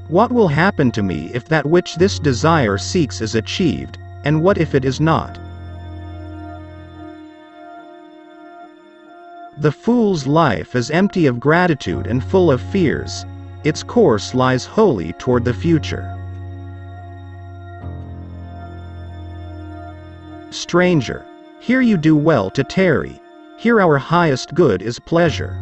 What will happen to me if that which this desire seeks is achieved, and what if it is not? The fool's life is empty of gratitude and full of fears. Its course lies wholly toward the future. Stranger, here you do well to tarry. Here our highest good is pleasure.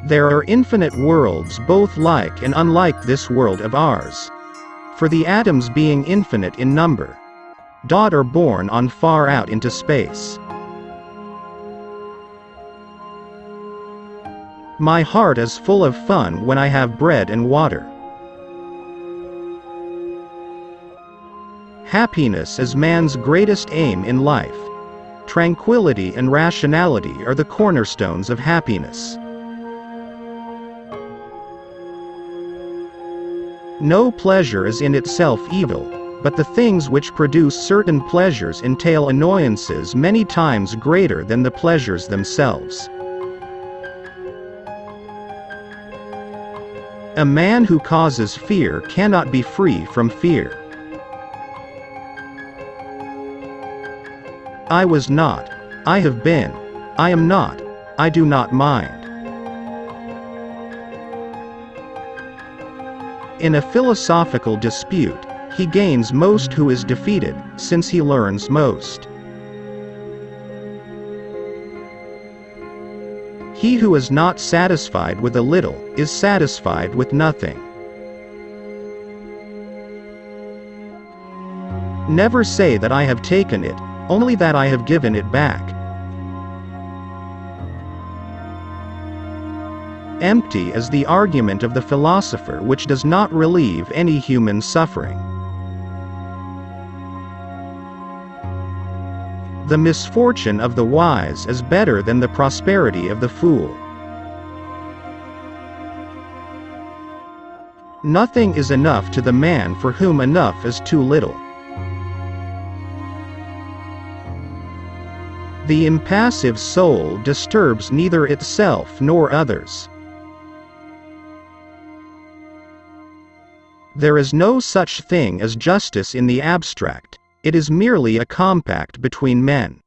There are infinite worlds both like and unlike this world of ours. For the atoms being infinite in number, are borne on far out into space. My heart is full of fun when I have bread and water. Happiness is man's greatest aim in life. Tranquility and rationality are the cornerstones of happiness. No pleasure is in itself evil, but the things which produce certain pleasures entail annoyances many times greater than the pleasures themselves. A man who causes fear cannot be free from fear. I was not. I have been. I am not. I do not mind. In a philosophical dispute, he gains most who is defeated, since he learns most. He who is not satisfied with a little, is satisfied with nothing. Never say that I have taken it, only that I have given it back. Empty is the argument of the philosopher which does not relieve any human suffering. The misfortune of the wise is better than the prosperity of the fool. Nothing is enough to the man for whom enough is too little. The impassive soul disturbs neither itself nor others. There is no such thing as justice in the abstract, it is merely a compact between men.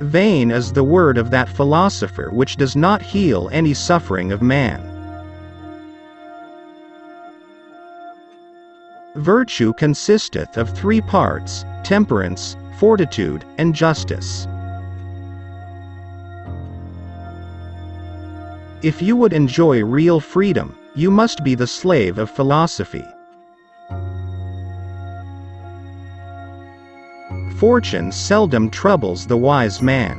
Vain is the word of that philosopher which does not heal any suffering of man. Virtue consisteth of 3 parts, temperance, fortitude, and justice. If you would enjoy real freedom, you must be the slave of philosophy. Fortune seldom troubles the wise man.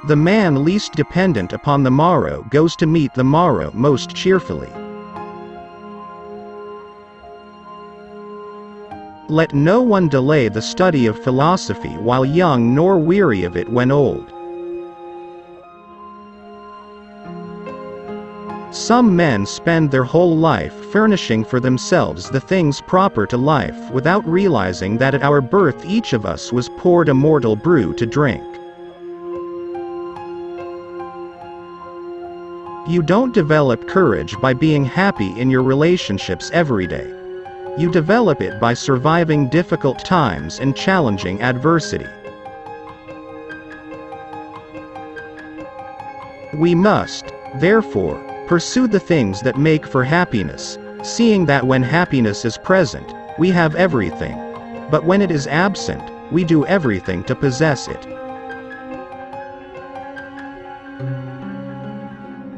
The man least dependent upon the morrow goes to meet the morrow most cheerfully. Let no one delay the study of philosophy while young nor weary of it when old. Some men spend their whole life furnishing for themselves the things proper to life without realizing that at our birth each of us was poured a mortal brew to drink. You don't develop courage by being happy in your relationships every day. You develop it by surviving difficult times and challenging adversity. We must, therefore, pursue the things that make for happiness, seeing that when happiness is present, we have everything, but when it is absent, we do everything to possess it.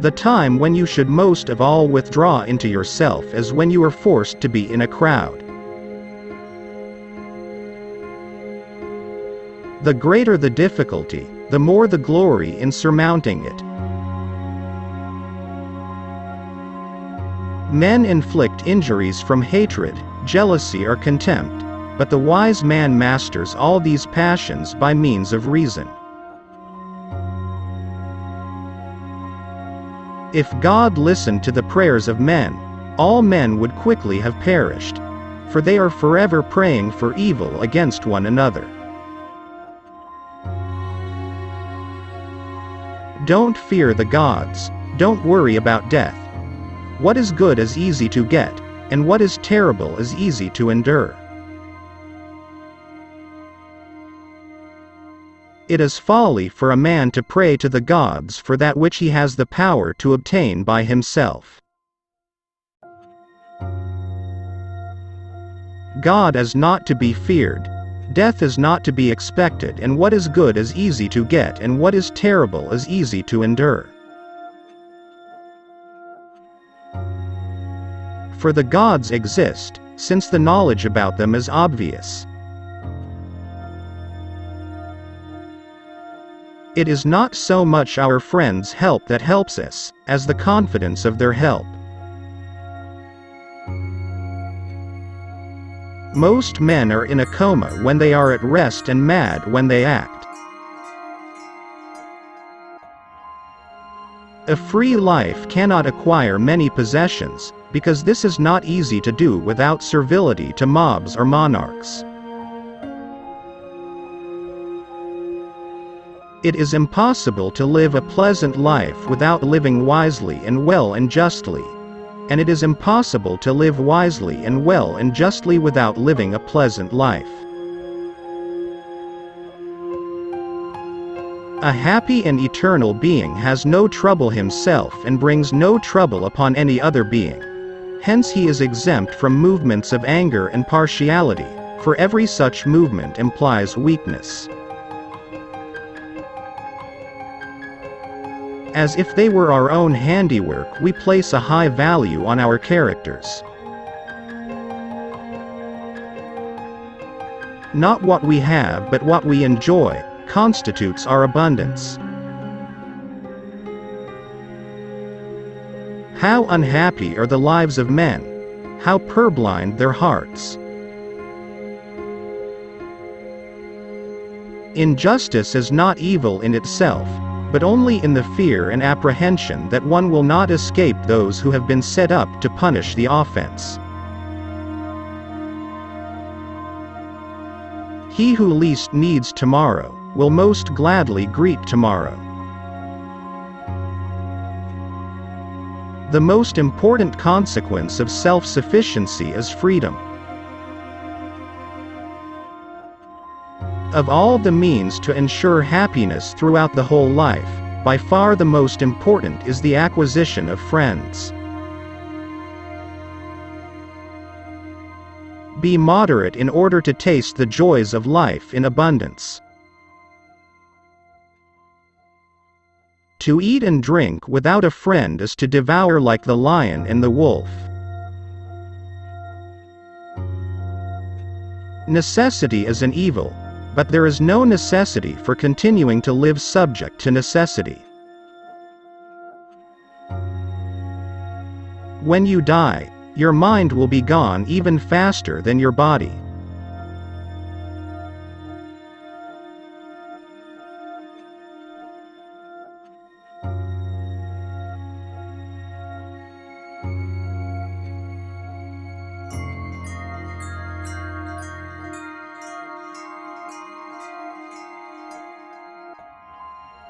The time when you should most of all withdraw into yourself is when you are forced to be in a crowd. The greater the difficulty, the more the glory in surmounting it. Men inflict injuries from hatred, jealousy or contempt, but the wise man masters all these passions by means of reason. If God listened to the prayers of men, all men would quickly have perished. for they are forever praying for evil against one another. Don't fear the gods, don't worry about death. What is good is easy to get, and what is terrible is easy to endure. It is folly for a man to pray to the gods for that which he has the power to obtain by himself. God is not to be feared, death is not to be expected, and what is good is easy to get, and what is terrible is easy to endure. For the gods exist, since the knowledge about them is obvious. It is not so much our friends' help that helps us, as the confidence of their help. Most men are in a coma when they are at rest and mad when they act. A free life cannot acquire many possessions, because this is not easy to do without servility to mobs or monarchs. It is impossible to live a pleasant life without living wisely and well and justly, and it is impossible to live wisely and well and justly without living a pleasant life. A happy and eternal being has no trouble himself and brings no trouble upon any other being. Hence he is exempt from movements of anger and partiality, for every such movement implies weakness. As if they were our own handiwork, we place a high value on our characters. Not what we have but what we enjoy constitutes our abundance. How unhappy are the lives of men! How purblind their hearts! Injustice is not evil in itself, but only in the fear and apprehension that one will not escape those who have been set up to punish the offense. He who least needs tomorrow will most gladly greet tomorrow. The most important consequence of self-sufficiency is freedom. Of all the means to ensure happiness throughout the whole life, by far the most important is the acquisition of friends. Be moderate in order to taste the joys of life in abundance. To eat and drink without a friend is to devour like the lion and the wolf. Necessity is an evil, but there is no necessity for continuing to live subject to necessity. When you die, your mind will be gone even faster than your body.